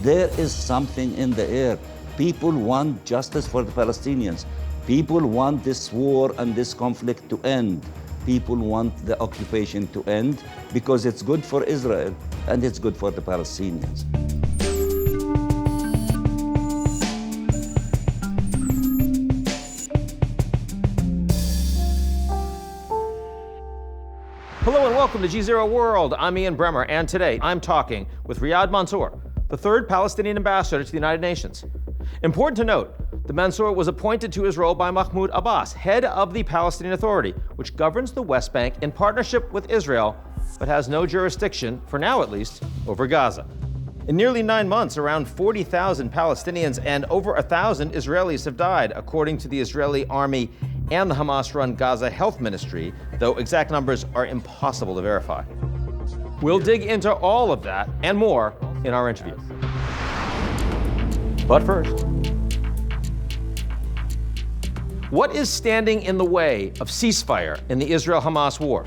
There is something in the air. People want justice for the Palestinians. People want this war and this conflict to end. People want the occupation to end because it's good for Israel and it's good for the Palestinians. Hello and welcome to GZERO World. I'm Ian Bremmer, and today I'm talking with Riad Monsour, the third Palestinian ambassador to the United Nations. Important to note, the Mansour was appointed to Israel by Mahmoud Abbas, head of the Palestinian Authority, which governs the West Bank in partnership with Israel, but has no jurisdiction, for now at least, over Gaza. In nearly 9 months, around 40,000 Palestinians and over 1,000 Israelis have died, according to the Israeli army and the Hamas-run Gaza Health Ministry, though exact numbers are impossible to verify. We'll dig into all of that and more in our interview. But first, what is standing in the way of ceasefire in the Israel-Hamas war?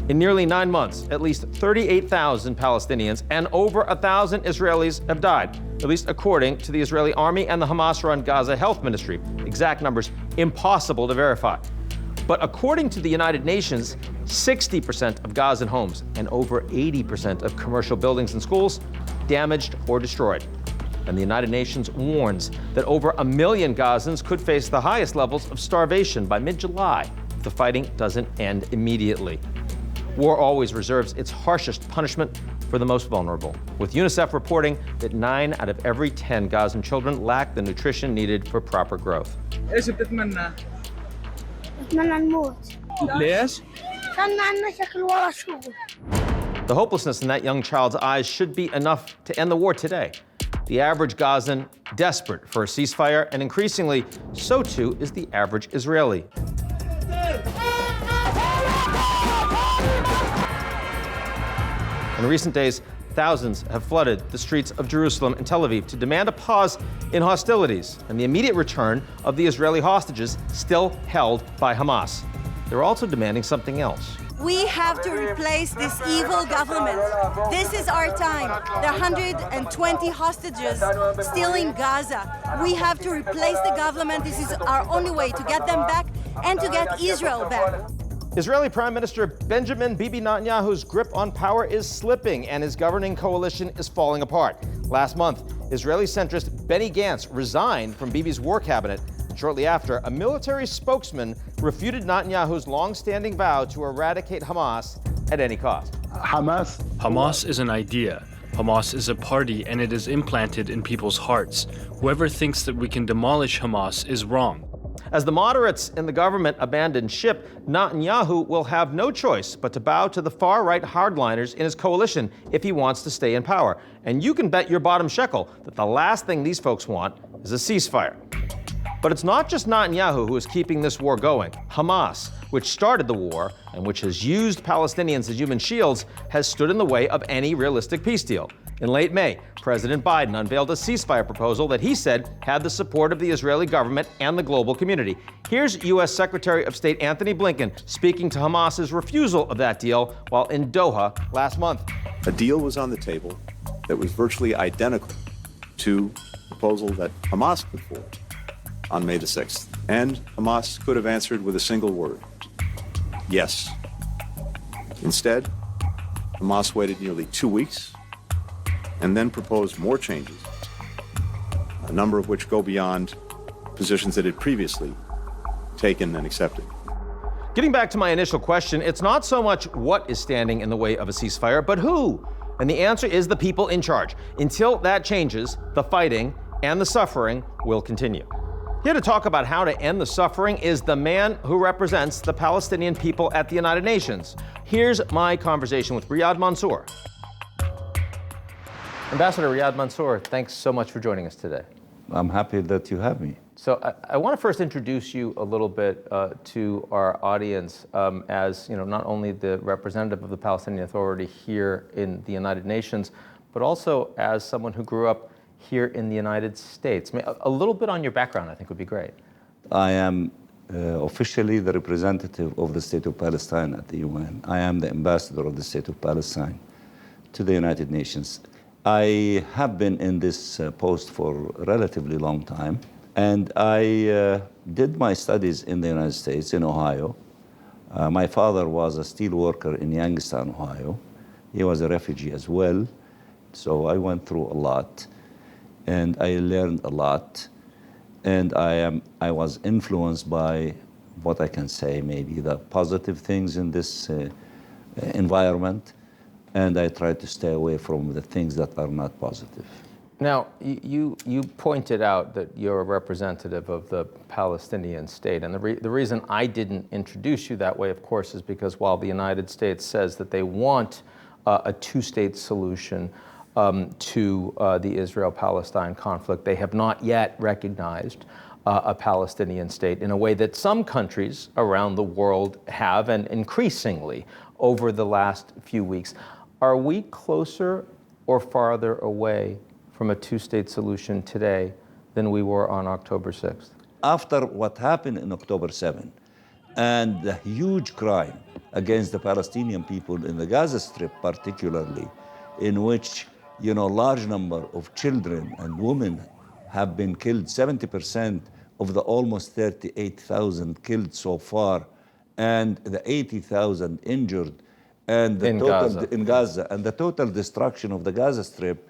In nearly 9 months, at least 38,000 Palestinians and over 1,000 Israelis have died, at least according to the Israeli army and the Hamas-run Gaza Health Ministry. Exact numbers impossible to verify. But according to the United Nations, 60% of Gazan homes and over 80% of commercial buildings and schools damaged or destroyed. And the United Nations warns that over 1 million Gazans could face the highest levels of starvation by mid-July if the fighting doesn't end immediately. War always reserves its harshest punishment for the most vulnerable, with UNICEF reporting that 9 out of every 10 Gazan children lack the nutrition needed for proper growth. ايش بتتمنى؟ بتمنى نموت. ليش؟ كان عندنا مشاكل ورا شغل. The hopelessness in that young child's eyes should be enough to end the war today. The average Gazan desperate for a ceasefire, and increasingly, so too is the average Israeli. In recent days, thousands have flooded the streets of Jerusalem and Tel Aviv to demand a pause in hostilities and the immediate return of the Israeli hostages still held by Hamas. They're also demanding something else. We have to replace this evil government. This is our time. There are 120 hostages still in Gaza. We have to replace the government. This is our only way to get them back and to get Israel back. Israeli Prime Minister Benjamin Bibi Netanyahu's grip on power is slipping and his governing coalition is falling apart. Last month, Israeli centrist Benny Gantz resigned from Bibi's war cabinet. Shortly after, a military spokesman refuted Netanyahu's long-standing vow to eradicate Hamas at any cost. Hamas is an idea. Hamas is a party, and it is implanted in people's hearts. Whoever thinks that we can demolish Hamas is wrong. As the moderates in the government abandon ship, Netanyahu will have no choice but to bow to the far-right hardliners in his coalition if he wants to stay in power. And you can bet your bottom shekel that the last thing these folks want is a ceasefire. But it's not just Netanyahu who is keeping this war going. Hamas, which started the war and which has used Palestinians as human shields, has stood in the way of any realistic peace deal. In late May, President Biden unveiled a ceasefire proposal that he said had the support of the Israeli government and the global community. Here's U.S. Secretary of State Antony Blinken speaking to Hamas's refusal of that deal while in Doha last month. A deal was on the table that was virtually identical to the proposal that Hamas put forward on May the 6th. And Hamas could have answered with a single word: yes. Instead, Hamas waited nearly 2 weeks and then proposed more changes, a number of which go beyond positions that it previously taken and accepted. Getting back to my initial question, it's not so much what is standing in the way of a ceasefire, but who? And the answer is the people in charge. Until that changes, the fighting and the suffering will continue. Here to talk about how to end the suffering is the man who represents the Palestinian people at the United Nations. Here's my conversation with Riad Monsour. Ambassador Riad Monsour, thanks so much for joining us today. I'm happy that you have me. So I want to first introduce you a little bit to our audience as, not only the representative of the Palestinian Authority here in the United Nations, but also as someone who grew up here in the United States. A little bit on your background, I think, would be great. I am officially the representative of the State of Palestine at the UN. I am the ambassador of the State of Palestine to the United Nations. I have been in this post for a relatively long time, and I did my studies in the United States, in Ohio. My father was a steel worker in Youngstown, Ohio. He was a refugee as well, so I went through a lot, and I learned a lot, and I was influenced by what I can say, maybe the positive things in this environment, and I try to stay away from the things that are not positive. Now, you pointed out that you're a representative of the Palestinian state, and the reason I didn't introduce you that way, of course, is because while the United States says that they want a two-state solution to the Israel-Palestine conflict, they have not yet recognized a Palestinian state in a way that some countries around the world have, and increasingly over the last few weeks. Are we closer or farther away from a two-state solution today than we were on October 6th? After what happened in October 7th and the huge crime against the Palestinian people in the Gaza Strip particularly, in which, large number of children and women have been killed, 70% of the almost 38,000 killed so far, and the 80,000 injured, and the in Gaza, and the total destruction of the Gaza Strip,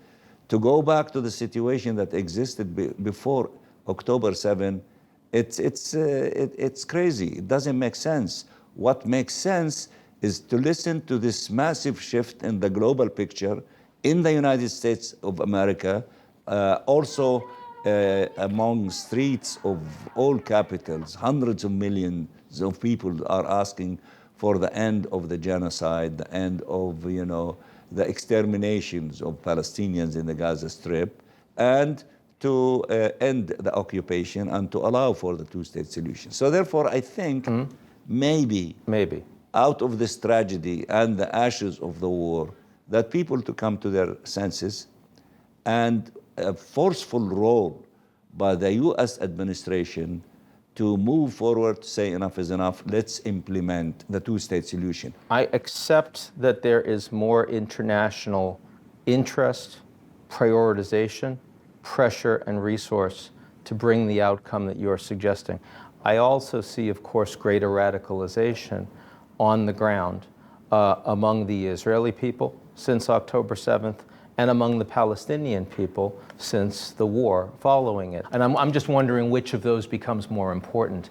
to go back to the situation that existed before October 7, it's crazy. It doesn't make sense. What makes sense is to listen to this massive shift in the global picture in the United States of America, also among streets of all capitals. Hundreds of millions of people are asking for the end of the genocide, the end of, the exterminations of Palestinians in the Gaza Strip, and to end the occupation and to allow for the two-state solution. So therefore, I think maybe out of this tragedy and the ashes of the war, that people to come to their senses, and a forceful role by the US administration to move forward, to say enough is enough, let's implement the two-state solution. I accept that there is more international interest, prioritization, pressure, and resource to bring the outcome that you're suggesting. I also see, of course, greater radicalization on the ground among the Israeli people since October 7th, and among the Palestinian people since the war following it. And I'm just wondering which of those becomes more important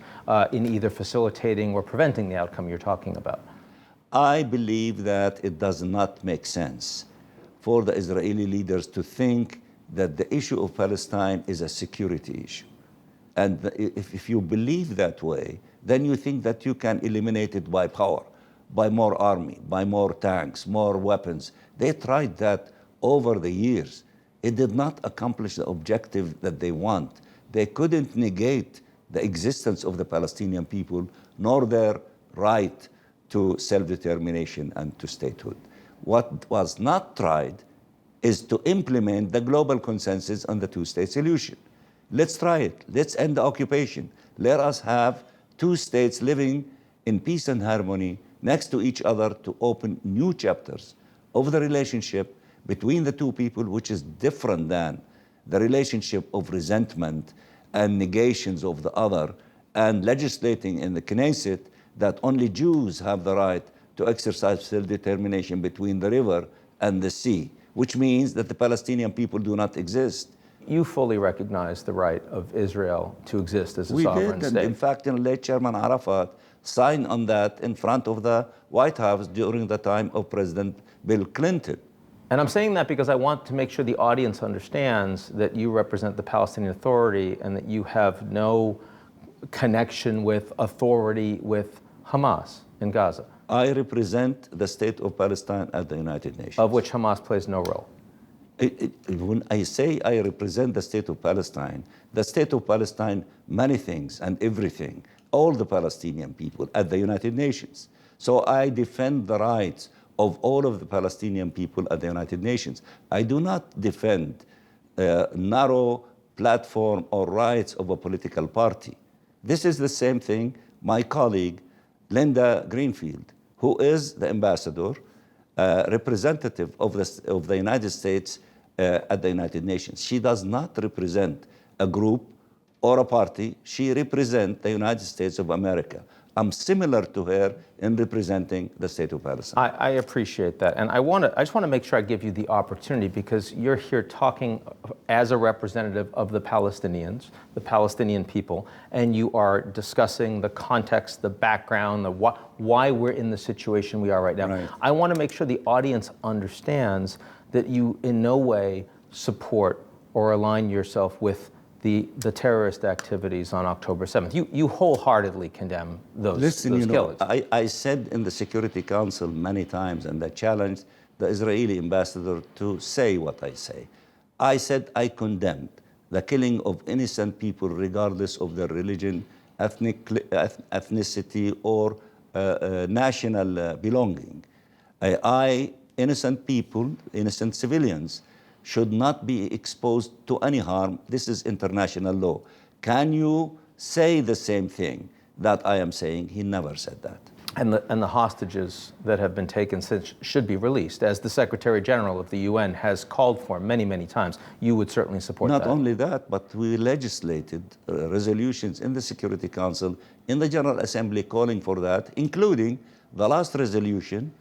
in either facilitating or preventing the outcome you're talking about. I believe that it does not make sense for the Israeli leaders to think that the issue of Palestine is a security issue. And if you believe that way, then you think that you can eliminate it by power, by more army, by more tanks, more weapons. They tried that over the years. It did not accomplish the objective that they want. They couldn't negate the existence of the Palestinian people, nor their right to self-determination and to statehood. What was not tried is to implement the global consensus on the two-state solution. Let's try it. Let's end the occupation. Let us have two states living in peace and harmony next to each other to open new chapters of the relationship between the two people, which is different than the relationship of resentment and negations of the other, and legislating in the Knesset that only Jews have the right to exercise self-determination between the river and the sea, which means that the Palestinian people do not exist. You fully recognize the right of Israel to exist as a sovereign state. And in fact, late Chairman Arafat signed on that in front of the White House during the time of President Bill Clinton. And I'm saying that because I want to make sure the audience understands that you represent the Palestinian Authority and that you have no connection with authority with Hamas in Gaza. I represent the state of Palestine at the United Nations. Of which Hamas plays no role. When I say I represent the state of Palestine, many things and everything, all the Palestinian people at the United Nations. So I defend the rights of all of the Palestinian people at the United Nations. I do not defend narrow platform or rights of a political party. This is the same thing my colleague, Linda Greenfield, who is the ambassador, representative of the United States at the United Nations. She does not represent a group or a party. She represents the United States of America. I'm similar to her in representing the state of Palestine. I appreciate that. And I just want to make sure I give you the opportunity, because you're here talking as a representative of the Palestinians, the Palestinian people, and you are discussing the context, the background, why we're in the situation we are right now. Right. I want to make sure the audience understands that you in no way support or align yourself with the terrorist activities on October 7th. You wholeheartedly condemn those killings. I said in the Security Council many times, and I challenged the Israeli ambassador to say what I say. I said I condemned the killing of innocent people regardless of their religion, ethnicity, or national belonging. Innocent people, innocent civilians, should not be exposed to any harm. This is international law. Can you say the same thing that I am saying? He never said that. And the hostages that have been taken since should be released, as the Secretary General of the UN has called for many, many times. You would certainly support that. Not only that, but we legislated resolutions in the Security Council, in the General Assembly calling for that, including the last resolution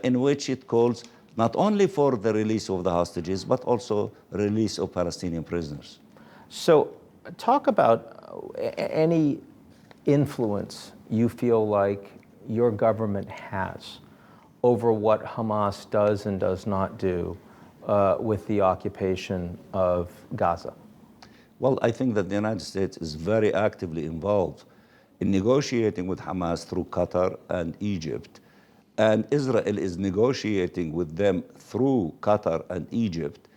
in which it calls not only for the release of the hostages, but also release of Palestinian prisoners. So talk about any influence you feel like your government has over what Hamas does and does not do with the occupation of Gaza. Well, I think that the United States is very actively involved in negotiating with Hamas through Qatar and Egypt. And Israel is negotiating with them through Qatar and Egypt.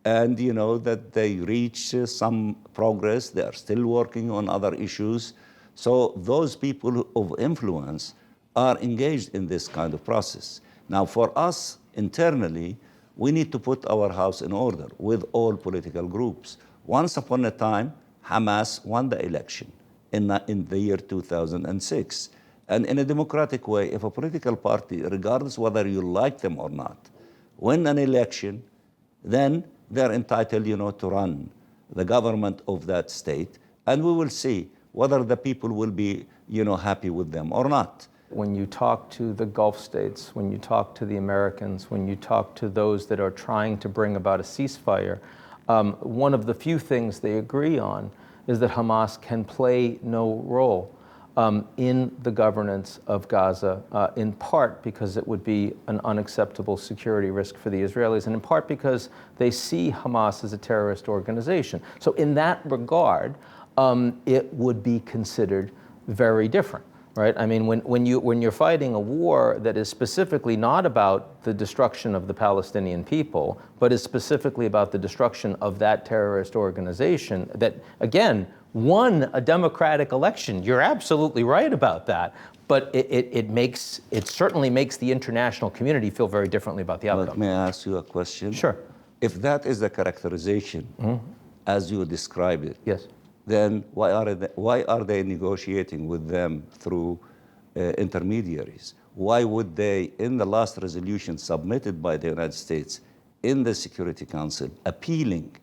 And you know that they reach some progress. They are still working on other issues. So those people of influence are engaged in this kind of process. Now, for us internally, we need to put our house in order with all political groups. Once upon a time, Hamas won the election in the year 2006. And in a democratic way, if a political party, regardless whether you like them or not, win an election, then they're entitled, to run the government of that state. And we will see whether the people will be, happy with them or not. When you talk to the Gulf states, when you talk to the Americans, when you talk to those that are trying to bring about a ceasefire, one of the few things they agree on is that Hamas can play no role in the governance of Gaza, in part because it would be an unacceptable security risk for the Israelis, and in part because they see Hamas as a terrorist organization. So in that regard, it would be considered very different, right? I mean, when you're fighting a war that is specifically not about the destruction of the Palestinian people, but is specifically about the destruction of that terrorist organization that, again, won a democratic election. You're absolutely right about that. But it certainly makes the international community feel very differently about the outcome. But may I ask you a question? Sure. If that is the characterization, as you describe it, Yes. then why are they negotiating with them through intermediaries? Why would they, in the last resolution submitted by the United States in the Security Council, appealing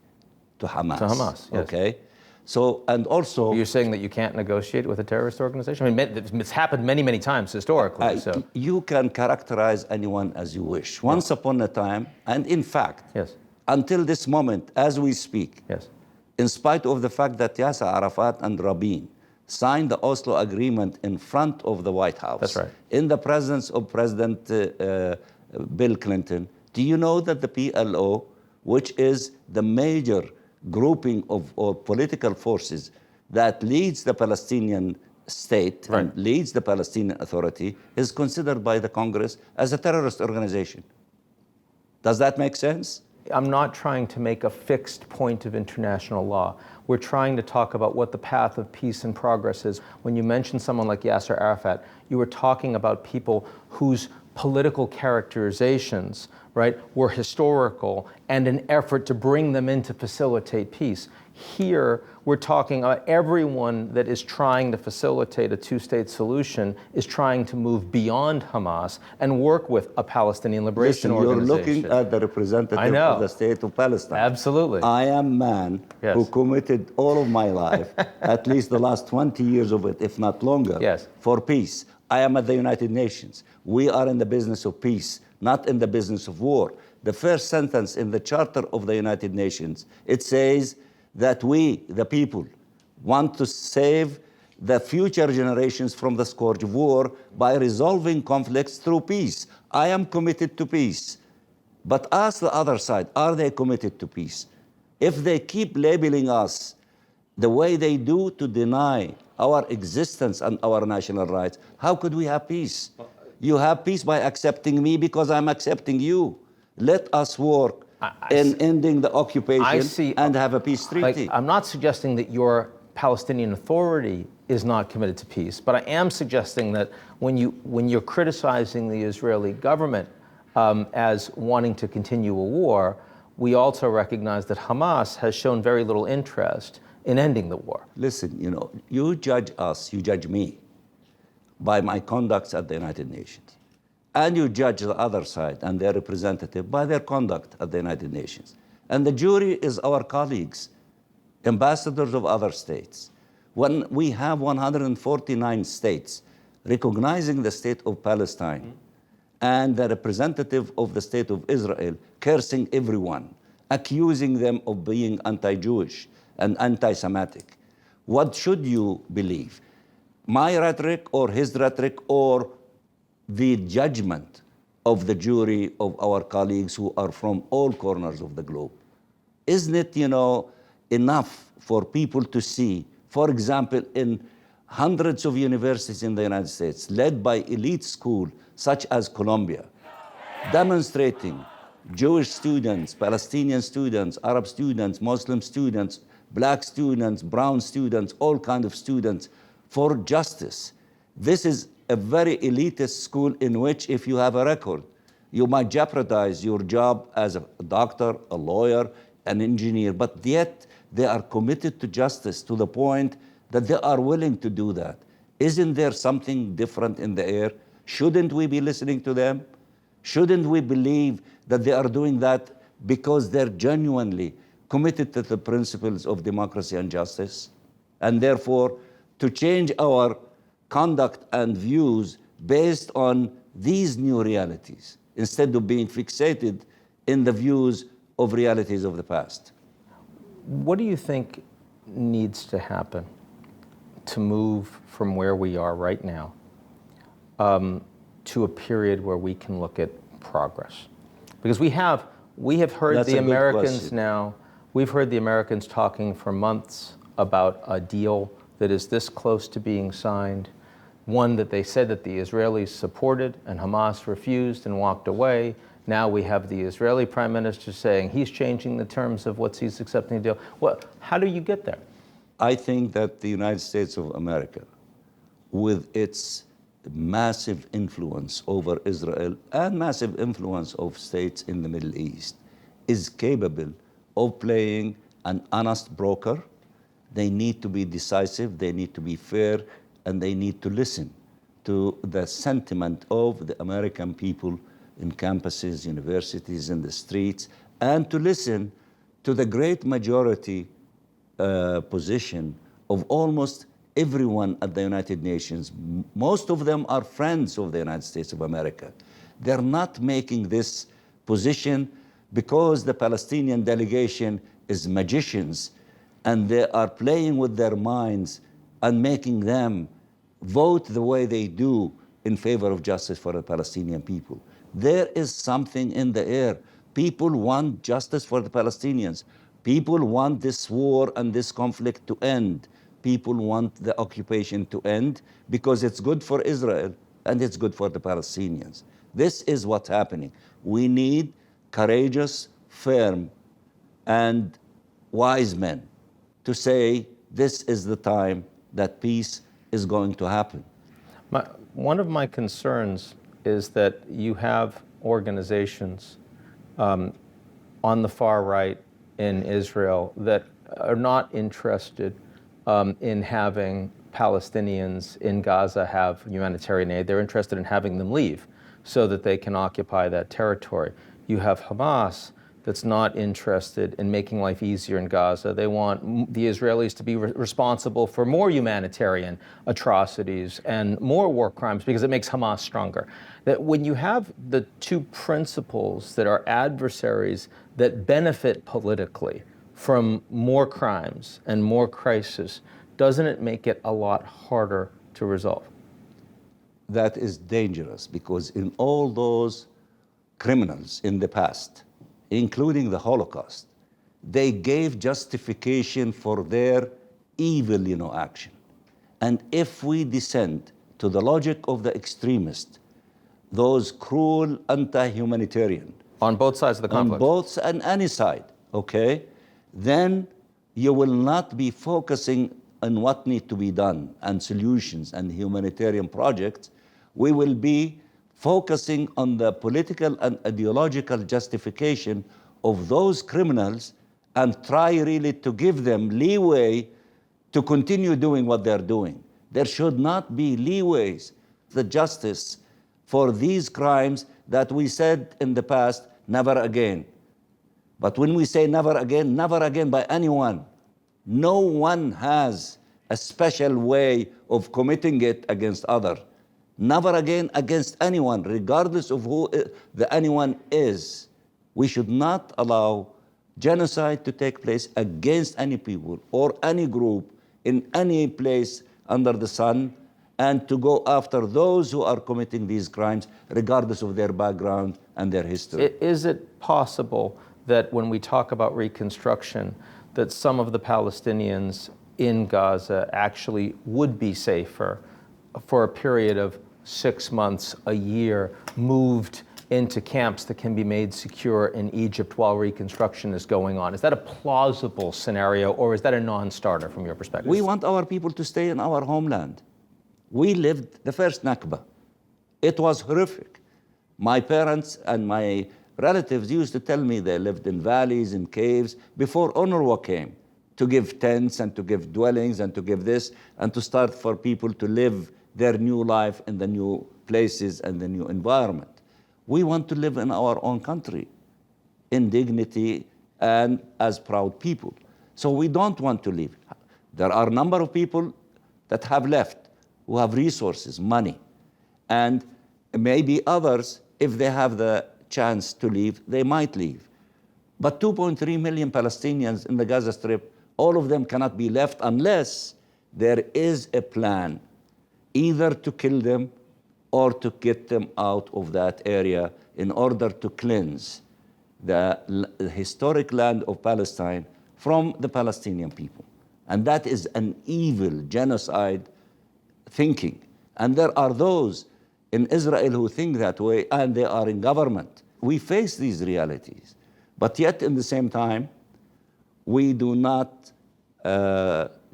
to Hamas? To Hamas, yes. Okay. So, and also... You're saying that you can't negotiate with a terrorist organization? I mean, it's happened many, many times historically, so... You can characterize anyone as you wish. Once upon a time, and in fact, yes, until this moment, as we speak, yes, in spite of the fact that Yasser Arafat and Rabin signed the Oslo Agreement in front of the White House, that's right, in the presence of President Bill Clinton, do you know that the PLO, which is the major grouping of or political forces that leads the Palestinian state and leads the Palestinian Authority, is considered by the Congress as a terrorist organization? Does that make sense? I'm not trying to make a fixed point of international law. We're trying to talk about what the path of peace and progress is. When you mention someone like Yasser Arafat, you were talking about people whose political characterizations right, were historical and an effort to bring them in to facilitate peace. Here, we're talking everyone that is trying to facilitate a two-state solution is trying to move beyond Hamas and work with a Palestinian liberation organization. You're looking at the representative of the state of Palestine. Absolutely. I am a man who committed all of my life, at least the last 20 years of it, if not longer, for peace. I am at the United Nations. We are in the business of peace, not in the business of war. The first sentence in the Charter of the United Nations, it says that we, the people, want to save the future generations from the scourge of war by resolving conflicts through peace. I am committed to peace. But ask the other side, are they committed to peace? If they keep labeling us the way they do to deny our existence and our national rights, how could we have peace? You have peace by accepting me because I'm accepting you. Let us work in ending the occupation and have a peace treaty. I'm not suggesting that your Palestinian Authority is not committed to peace, but I am suggesting that when you're criticizing the Israeli government as wanting to continue a war, we also recognize that Hamas has shown very little interest in ending the war. Listen, you judge us, you judge me by my conduct at the United Nations. And you judge the other side and their representative by their conduct at the United Nations. And the jury is our colleagues, ambassadors of other states. When we have 149 states recognizing the state of Palestine and the representative of the state of Israel cursing everyone, accusing them of being anti-Jewish and anti-Semitic, what should you believe? My rhetoric or his rhetoric or the judgment of the jury of our colleagues who are from all corners of the globe? Isn't it, enough for people to see, for example, in hundreds of universities in the United States, led by elite schools such as Columbia, demonstrating Jewish students, Palestinian students, Arab students, Muslim students, black students, brown students, all kinds of students for justice. This is a very elitist school in which if you have a record, you might jeopardize your job as a doctor, a lawyer, an engineer, but yet they are committed to justice to the point that they are willing to do that. Isn't there something different in the air? Shouldn't we be listening to them? Shouldn't we believe that they are doing that because they're genuinely committed to the principles of democracy and justice? And therefore, to change our conduct and views based on these new realities, instead of being fixated in the views of realities of the past. What do you think needs to happen to move from where we are right now to a period where we can look at progress? Because we have heard the Americans now, we've heard the Americans talking for months about a deal that is this close to being signed, one that they said that the Israelis supported and Hamas refused and walked away. Now we have the Israeli prime minister saying he's changing the terms of what he's accepting the deal. How do you get there? I think that the United States of America, with its massive influence over Israel and massive influence of states in the Middle East, is capable of playing an honest broker. They need to be decisive, they need to be fair, and they need to listen to the sentiment of the American people in campuses, universities, in the streets, and to listen to the great majority position of almost everyone at the United Nations. Most of them are friends of the United States of America. They're not making this position because the Palestinian delegation is magicians and they are playing with their minds and making them vote the way they do in favor of justice for the Palestinian people. There is something in the air. People want justice for the Palestinians. People want this war and this conflict to end. People want the occupation to end because it's good for Israel and it's good for the Palestinians. This is what's happening. We need courageous, firm, and wise men to say this is the time that peace is going to happen. One of my concerns is that you have organizations on the far right in Israel that are not interested in having Palestinians in Gaza have humanitarian aid. They're interested in having them leave so that they can occupy that territory. You have Hamas that's not interested in making life easier in Gaza. They want the Israelis to be responsible for more humanitarian atrocities and more war crimes because it makes Hamas stronger. That when you have the two principles that are adversaries that benefit politically from more crimes and more crisis, doesn't it make it a lot harder to resolve? That is dangerous because in all those criminals in the past, including the Holocaust, they gave justification for their evil, action. And if we descend to the logic of the extremists, those cruel anti-humanitarian, on both sides of the conflict, on any side, okay, then you will not be focusing on what needs to be done and solutions and humanitarian projects. We will be focusing on the political and ideological justification of those criminals and try really to give them leeway to continue doing what they're doing. There should not be leeways, the justice for these crimes that we said in the past, never again. But when we say never again by anyone. No one has a special way of committing it against others. Never again against anyone, regardless of who the anyone is. We should not allow genocide to take place against any people or any group in any place under the sun, and to go after those who are committing these crimes, regardless of their background and their history. Is it possible that when we talk about reconstruction, that some of the Palestinians in Gaza actually would be safer for a period of 6 months, a year, moved into camps that can be made secure in Egypt while reconstruction is going on? Is that a plausible scenario, or is that a non-starter from your perspective? We want our people to stay in our homeland. We lived the first Nakba. It was horrific. My parents and my relatives used to tell me they lived in valleys and caves before UNRWA came to give tents and to give dwellings and to give this and to start for people to live their new life in the new places and the new environment. We want to live in our own country in dignity and as proud people. So we don't want to leave. There are a number of people that have left who have resources, money, and maybe others, if they have the chance to leave, they might leave. But 2.3 million Palestinians in the Gaza Strip, all of them cannot be left unless there is a plan, either to kill them or to get them out of that area in order to cleanse the historic land of Palestine from the Palestinian people. And that is an evil genocide thinking. And there are those in Israel who think that way, and they are in government. We face these realities. But yet, in the same time, we do not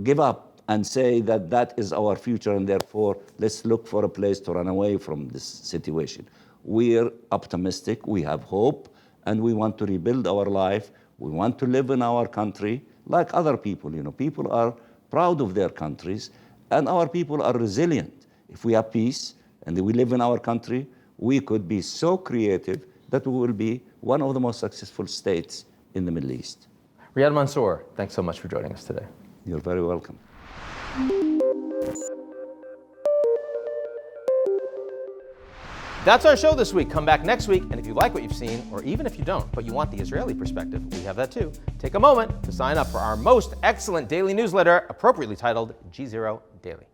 give up and say that that is our future, and therefore, let's look for a place to run away from this situation. We're optimistic, we have hope, and we want to rebuild our life. We want to live in our country like other people. People are proud of their countries, and our people are resilient. If we have peace and we live in our country, we could be so creative that we will be one of the most successful states in the Middle East. Riad Monsour, thanks so much for joining us today. You're very welcome. That's our show this week. Come back next week, and if you like what you've seen, or even if you don't, but you want the Israeli perspective, we have that too. Take a moment to sign up for our most excellent daily newsletter, appropriately titled GZERO Daily.